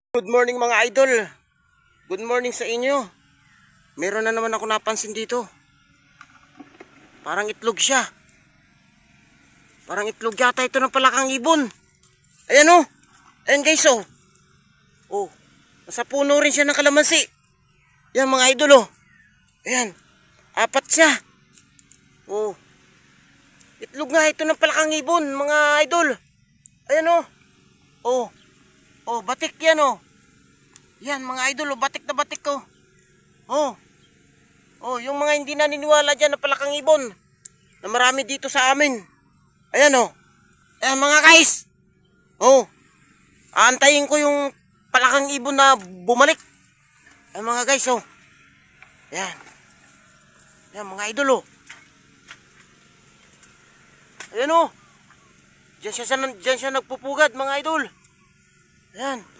Good morning mga idol. Good morning sa inyo. Meron na naman ako napansin dito. Parang itlog siya. Parang itlog yata ito ng palakang ibon. Ayan oh. Ayan guys oh. Oh. Nasa puno rin siya ng kalamansi. Yan mga idol oh. Ayan. 4 siya. Oh. Itlog nga ito ng palakang ibon mga idol. Ayan oh. Oh. Oh, batik yan oh. Yan mga idol oh, batik na batik oh. Oh. Oh, yung mga hindi naniniwala dyan na palakang ibon na marami dito sa amin. Ayan oh. Ayan mga guys. Oh. Aantayin ko yung palakang ibon na bumalik. Ayan mga guys oh. Ayan. Ayan mga idol oh. Ayan oh. Diyan siya nagpupugad mga idol. Ayan.